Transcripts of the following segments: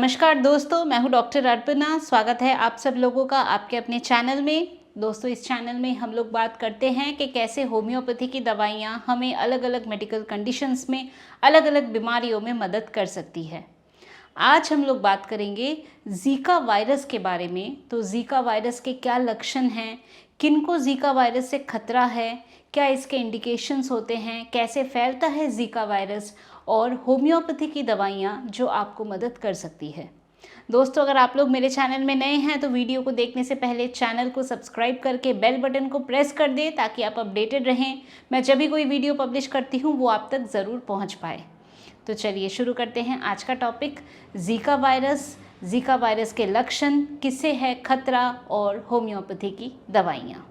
नमस्कार दोस्तों, मैं हूं डॉक्टर अर्पणा। स्वागत है आप सब लोगों का आपके अपने चैनल में। दोस्तों, इस चैनल में हम लोग बात करते हैं कि कैसे होम्योपैथी की दवाइयां हमें अलग अलग मेडिकल कंडीशंस में, अलग अलग बीमारियों में मदद कर सकती है। आज हम लोग बात करेंगे ज़ीका वायरस के बारे में। तो ज़ीका वायरस के क्या लक्षण हैं, किनको ज़ीका वायरस से खतरा है, क्या इसके इंडिकेशंस होते हैं, कैसे फैलता है ज़ीका वायरस, और होम्योपैथी की दवाइयाँ जो आपको मदद कर सकती है। दोस्तों, अगर आप लोग मेरे चैनल में नए हैं तो वीडियो को देखने से पहले चैनल को सब्सक्राइब करके बेल बटन को प्रेस कर दें ताकि आप अपडेटेड रहें। मैं जब भी कोई वीडियो पब्लिश करती हूँ वो आप तक ज़रूर पहुँच पाए। तो चलिए शुरू करते हैं आज का topic, Zika virus, Zika virus के लक्षण, किससे है खतरा और होम्योपैथी की दवाइयाँ।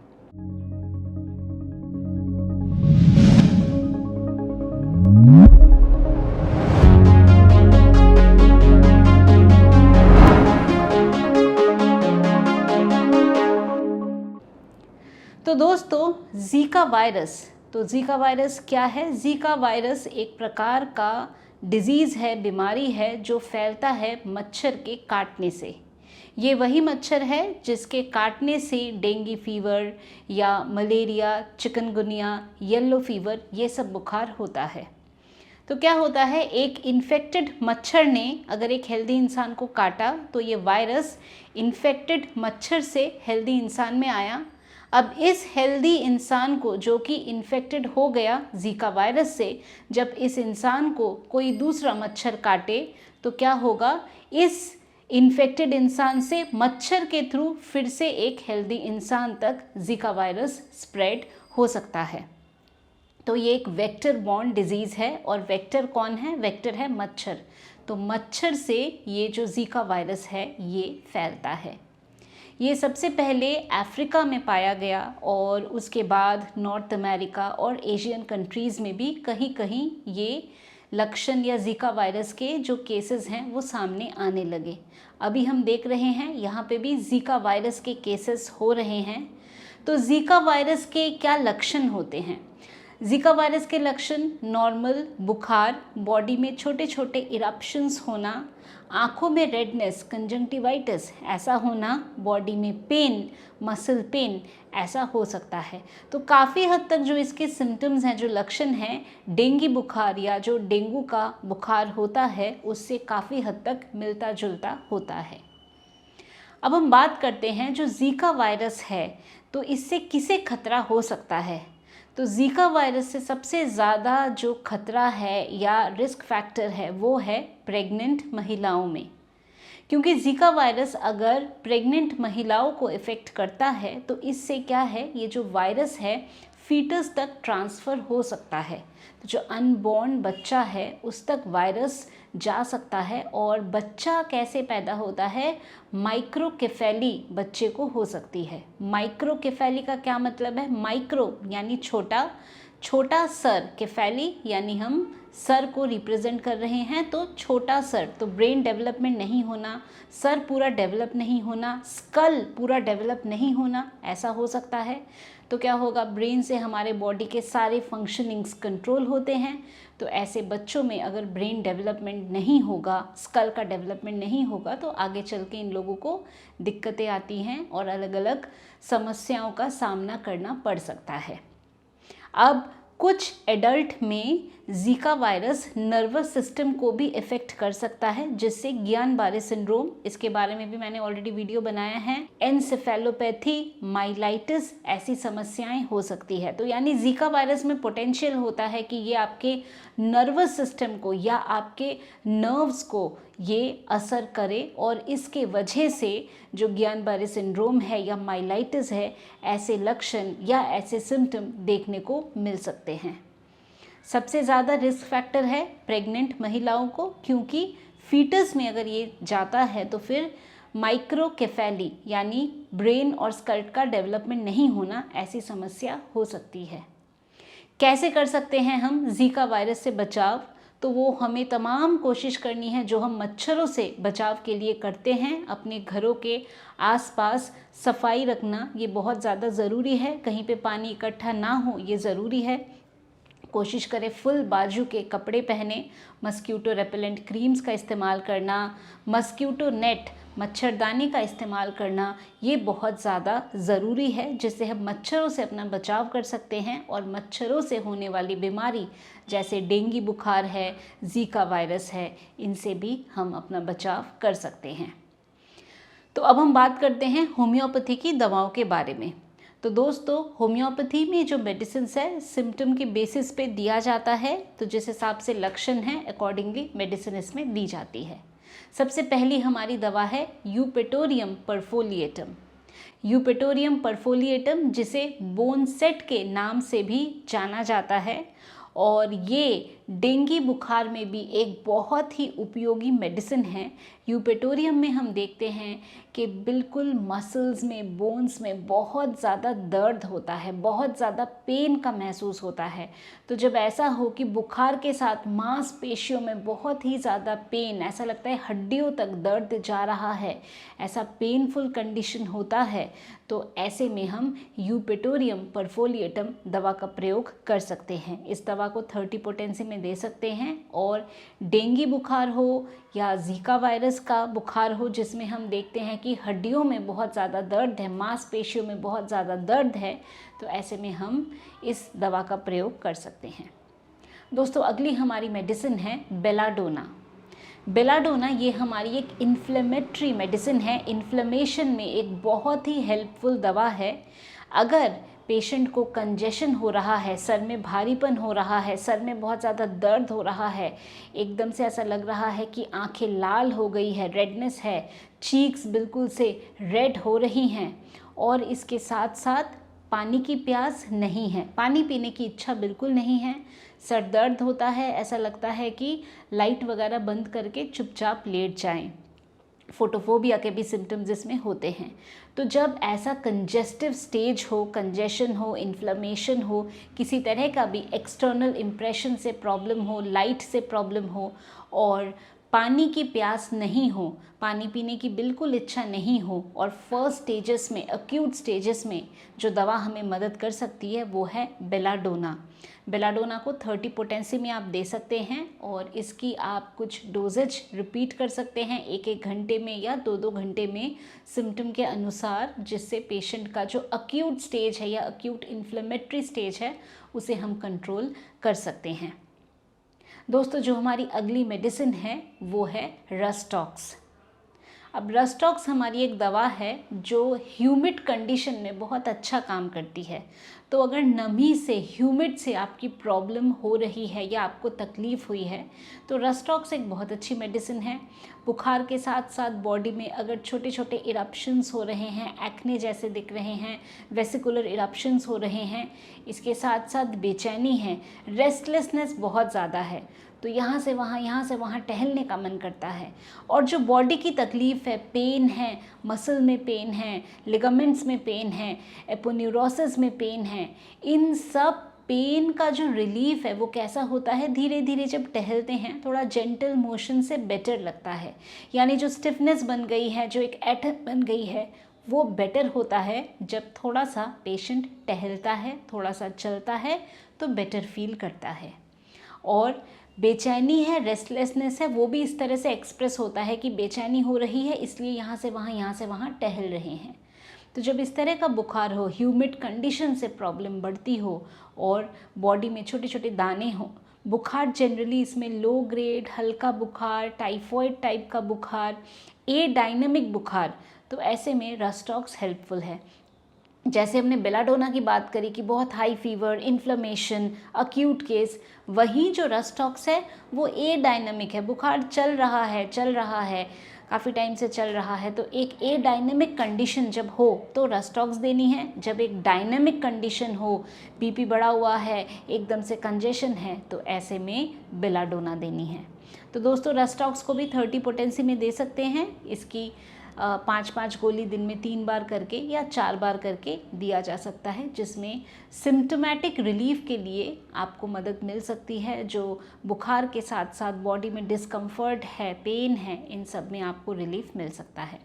तो दोस्तों, ज़ीका वायरस क्या है? ज़ीका वायरस एक प्रकार का डिजीज़ है, बीमारी है जो फैलता है मच्छर के काटने से। ये वही मच्छर है जिसके काटने से डेंगू फीवर या मलेरिया, चिकनगुनिया, येलो फीवर ये सब बुखार होता है। तो क्या होता है, एक इन्फेक्टेड मच्छर ने अगर एक हेल्दी इंसान को काटा तो ये वायरस इन्फेक्टेड मच्छर से हेल्दी इंसान में आया। अब इस हेल्दी इंसान को जो कि इन्फेक्टेड हो गया ज़ीका वायरस से, जब इस इंसान को कोई दूसरा मच्छर काटे तो क्या होगा, इस इन्फेक्टेड इंसान से मच्छर के थ्रू फिर से एक हेल्दी इंसान तक ज़ीका वायरस स्प्रेड हो सकता है। तो ये एक वेक्टर बॉर्न डिजीज़ है, और वेक्टर कौन है? वेक्टर है मच्छर। तो मच्छर से ये जो ज़ीका वायरस है ये फैलता है। ये सबसे पहले अफ्रीका में पाया गया और उसके बाद नॉर्थ अमेरिका और एशियन कंट्रीज़ में भी कहीं कहीं ये लक्षण या ज़ीका वायरस के जो केसेस हैं वो सामने आने लगे। अभी हम देख रहे हैं यहाँ पे भी ज़ीका वायरस के केसेस हो रहे हैं। तो ज़ीका वायरस के क्या लक्षण होते हैं? ज़ीका वायरस के लक्षण नॉर्मल बुखार, बॉडी में छोटे छोटे इरप्शंस होना, आँखों में रेडनेस, कंजंक्टिवाइटिस ऐसा होना, बॉडी में पेन, मसल पेन ऐसा हो सकता है। तो काफ़ी हद तक जो इसके सिम्टम्स हैं, जो लक्षण हैं, डेंगू बुखार या जो डेंगू का बुखार होता है उससे काफ़ी हद तक मिलता जुलता होता है। अब हम बात करते हैं जो ज़ीका वायरस है तो इससे किसे खतरा हो सकता है। तो ज़ीका वायरस से सबसे ज़्यादा जो खतरा है या रिस्क फैक्टर है वो है प्रेग्नेंट महिलाओं में, क्योंकि ज़ीका वायरस अगर प्रेग्नेंट महिलाओं को इफ़ेक्ट करता है तो इससे क्या है, ये जो वायरस है फीटस तक ट्रांसफ़र हो सकता है। तो जो अनबॉर्न बच्चा है उस तक वायरस जा सकता है, और बच्चा कैसे पैदा होता है, माइक्रोकेफेली बच्चे को हो सकती है। माइक्रोकेफेली का क्या मतलब है? माइक्रो यानी छोटा, छोटा सर, केफेली यानी हम सर को रिप्रेजेंट कर रहे हैं, तो छोटा सर, तो ब्रेन डेवलपमेंट नहीं होना, सर पूरा डेवलप नहीं होना, स्कल पूरा डेवलप नहीं होना, ऐसा हो सकता है। तो क्या होगा, ब्रेन से हमारे बॉडी के सारे फंक्शनिंग्स कंट्रोल होते हैं। तो ऐसे बच्चों में अगर ब्रेन डेवलपमेंट नहीं होगा, स्कल का डेवलपमेंट नहीं होगा, तो आगे चल के इन लोगों को दिक्कतें आती हैं और अलग अलग समस्याओं का सामना करना पड़ सकता है। अब कुछ एडल्ट में ज़ीका वायरस नर्वस सिस्टम को भी इफ़ेक्ट कर सकता है, जिससे गियान-बारे सिंड्रोम, इसके बारे में भी मैंने ऑलरेडी वीडियो बनाया है, एनसेफेलोपैथी, माइलाइटिस ऐसी समस्याएं हो सकती है। तो यानी ज़ीका वायरस में पोटेंशियल होता है कि ये आपके नर्वस सिस्टम को या आपके नर्व्स को ये असर करे, और इसके वजह से जो गियान-बारे सिंड्रोम है या माइलाइटिस है, ऐसे लक्षण या ऐसे सिम्टम देखने को मिल सकते हैं। सबसे ज़्यादा रिस्क फैक्टर है प्रेग्नेंट महिलाओं को, क्योंकि फीटस में अगर ये जाता है तो फिर माइक्रोकेफेली यानी ब्रेन और स्कल्ट का डेवलपमेंट नहीं होना, ऐसी समस्या हो सकती है। कैसे कर सकते हैं हम ज़ीका वायरस से बचाव? तो वो हमें तमाम कोशिश करनी है जो हम मच्छरों से बचाव के लिए करते हैं। अपने घरों के आसपास सफाई रखना ये बहुत ज़्यादा ज़रूरी है, कहीं पे पानी इकट्ठा ना हो ये ज़रूरी है। कोशिश करें फुल बाजू के कपड़े पहने, मस्कीटो रेपेलेंट क्रीम्स का इस्तेमाल करना, मस्कीटो नेट मच्छरदानी का इस्तेमाल करना, ये बहुत ज़्यादा ज़रूरी है, जिससे हम मच्छरों से अपना बचाव कर सकते हैं और मच्छरों से होने वाली बीमारी जैसे डेंगू बुखार है, जीका वायरस है, इनसे भी हम अपना बचाव कर सकते हैं। तो अब हम बात करते हैं होम्योपैथी की दवाओं के बारे में। तो दोस्तों, होम्योपैथी में जो मेडिसिन्स है सिम्टम के बेसिस पे दिया जाता है, तो जिस हिसाब से लक्षण है अकॉर्डिंगली मेडिसिन इसमें दी जाती है। सबसे पहली हमारी दवा है यूपेटोरियम परफोलिएटम। यूपेटोरियम परफोलिएटम जिसे बोन सेट के नाम से भी जाना जाता है, और ये डेंगू बुखार में भी एक बहुत ही उपयोगी मेडिसिन है। यूपेटोरियम में हम देखते हैं कि बिल्कुल मसल्स में, बोन्स में बहुत ज़्यादा दर्द होता है, बहुत ज़्यादा पेन का महसूस होता है। तो जब ऐसा हो कि बुखार के साथ मांसपेशियों में बहुत ही ज़्यादा पेन, ऐसा लगता है हड्डियों तक दर्द जा रहा है, ऐसा पेनफुल कंडीशन होता है, तो ऐसे में हम यूपेटोरियम परफोलिएटम दवा का प्रयोग कर सकते हैं। इस दवा को 30 पोटेंसी में दे सकते हैं, और डेंगू बुखार हो या जीका वायरस का बुखार हो जिसमें हम देखते हैं कि हड्डियों में बहुत ज़्यादा दर्द है, मांसपेशियों में बहुत ज़्यादा दर्द है, तो ऐसे में हम इस दवा का प्रयोग कर सकते हैं। दोस्तों, अगली हमारी मेडिसिन है बेलाडोना। बेलाडोना ये हमारी एक इन्फ्लेमेटरी मेडिसिन है, इन्फ्लेमेशन में एक बहुत ही हेल्पफुल दवा है। अगर पेशेंट को कंजेशन हो रहा है, सर में भारीपन हो रहा है, सर में बहुत ज़्यादा दर्द हो रहा है, एकदम से ऐसा लग रहा है कि आंखें लाल हो गई है, रेडनेस है, चीक्स बिल्कुल से रेड हो रही हैं, और इसके साथ साथ पानी की प्यास नहीं है, पानी पीने की इच्छा बिल्कुल नहीं है, सर दर्द होता है, ऐसा लगता है कि लाइट वगैरह बंद करके चुपचाप लेट जाएं, फोटोफोबिया के भी सिम्टम्स इसमें होते हैं। तो जब ऐसा कंजेस्टिव स्टेज हो, कंजेशन हो, इन्फ्लेमेशन हो, किसी तरह का भी एक्सटर्नल इम्प्रेशन से प्रॉब्लम हो, लाइट से प्रॉब्लम हो, और पानी की प्यास नहीं हो, पानी पीने की बिल्कुल इच्छा नहीं हो, और फर्स्ट स्टेजेस में, एक्यूट स्टेजेस में जो दवा हमें मदद कर सकती है वो है बेलाडोना। बेलाडोना को 30 पोटेंसी में आप दे सकते हैं, और इसकी आप कुछ डोजेज रिपीट कर सकते हैं 1-1 घंटे में या 2-2 घंटे में, सिम्टम के अनुसार, जिससे पेशेंट का जो एक्यूट स्टेज है या एक्यूट इन्फ्लेमेटरी स्टेज है उसे हम कंट्रोल कर सकते हैं। दोस्तों, जो हमारी अगली मेडिसिन है वो है रस्टॉक्स। अब रस्टॉक्स हमारी एक दवा है जो ह्यूमिड कंडीशन में बहुत अच्छा काम करती है। तो अगर नमी से, ह्यूमिड से आपकी प्रॉब्लम हो रही है या आपको तकलीफ़ हुई है, तो रस्टॉक्स एक बहुत अच्छी मेडिसिन है। बुखार के साथ साथ बॉडी में अगर छोटे छोटे इरप्शंस हो रहे हैं, एक्ने जैसे दिख रहे हैं, वेसिकुलर इरप्शंस हो रहे हैं, इसके साथ साथ बेचैनी है, रेस्टलेसनेस बहुत ज़्यादा है, तो यहाँ से वहाँ टहलने का मन करता है, और जो बॉडी की तकलीफ़ है, पेन है, मसल में पेन है, लिगामेंट्स में पेन है, एपोन्यूरोसिस में पेन है, इन सब पेन का जो रिलीफ है वो कैसा होता है, धीरे धीरे जब टहलते हैं थोड़ा जेंटल मोशन से बेटर लगता है। यानी जो स्टिफनेस बन गई है, जो एक ऐंठन बन गई है, वो बेटर होता है जब थोड़ा सा पेशेंट टहलता है, थोड़ा सा चलता है, तो बेटर फील करता है। और बेचैनी है, रेस्टलेसनेस है, वो भी इस तरह से एक्सप्रेस होता है कि बेचैनी हो रही है, इसलिए यहाँ से वहाँ टहल रहे हैं। तो जब इस तरह का बुखार हो, ह्यूमिड कंडीशन से प्रॉब्लम बढ़ती हो, और बॉडी में छोटे छोटे दाने हो, बुखार जनरली इसमें लो ग्रेड, हल्का बुखार, टाइफॉइड टाइप का बुखार, ए डायनेमिक बुखार, तो ऐसे में रस्टॉक्स हेल्पफुल है। जैसे हमने बेलाडोना की बात करी कि बहुत high fever, inflammation, acute case, वहीं जो रस्टॉक्स है वो ए डायनेमिक है, बुखार चल रहा है, काफ़ी टाइम से चल रहा है, तो एक ए डायनेमिक कंडीशन जब हो तो रस्टॉक्स देनी है। जब एक डायनेमिक कंडीशन हो, बीपी बढ़ा हुआ है, एकदम से कंजेशन है, तो ऐसे में बेलाडोना देनी है। तो दोस्तों, रस्टॉक्स को भी 30 पोटेंसी में दे सकते हैं। इसकी 5-5 गोली दिन में 3 बार करके या 4 बार करके दिया जा सकता है, जिसमें सिम्टोमेटिक रिलीफ के लिए आपको मदद मिल सकती है। जो बुखार के साथ साथ बॉडी में डिस्कम्फर्ट है, पेन है, इन सब में आपको रिलीफ मिल सकता है।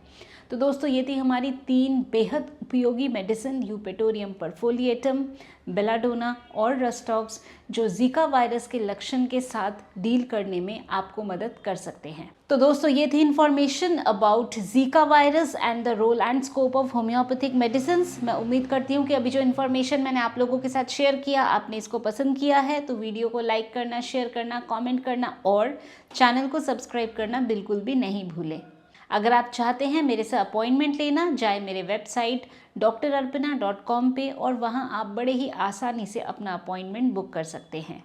तो दोस्तों ये थी हमारी 3 बेहद उपयोगी मेडिसिन, यूपेटोरियम परफोलिएटम, बेलाडोना और रस्टॉक्स, जो जीका वायरस के लक्षण के साथ डील करने में आपको मदद कर सकते हैं। तो दोस्तों ये थी information about Zika virus and the role and scope of homeopathic medicine. मैं उम्मीद करती हूँ कि अभी जो इन्फॉर्मेशन मैंने आप लोगों के साथ शेयर किया आपने इसको पसंद किया है। तो वीडियो को लाइक करना, शेयर करना, कॉमेंट करना और चैनल को सब्सक्राइब करना बिल्कुल भी नहीं भूलें। अगर आप चाहते हैं मेरे से अपॉइंटमेंट लेना, जाए मेरे वेबसाइट drarpana.com पे और वहाँ आप बड़े ही आसानी से अपना अपॉइंटमेंट बुक कर सकते हैं।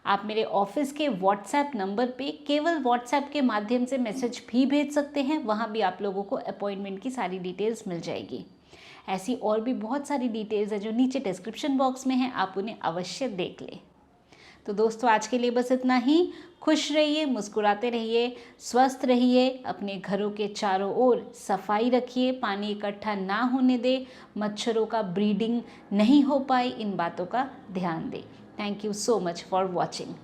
आप मेरे ऑफिस के व्हाट्सएप नंबर पे केवल व्हाट्सएप के माध्यम से मैसेज भी भेज सकते हैं, वहाँ भी आप लोगों को अपॉइंटमेंट की सारी डिटेल्स मिल जाएगी। ऐसी और भी बहुत सारी डिटेल्स है जो नीचे डिस्क्रिप्शन बॉक्स में है, आप उन्हें अवश्य देख लें। तो दोस्तों आज के लिए बस इतना ही। खुश रहिए, मुस्कुराते रहिए, स्वस्थ रहिए, अपने घरों के चारों ओर सफाई रखिए, पानी इकट्ठा ना होने दे, मच्छरों का ब्रीडिंग नहीं हो पाए, इन बातों का ध्यान दें। Thank you so much for watching.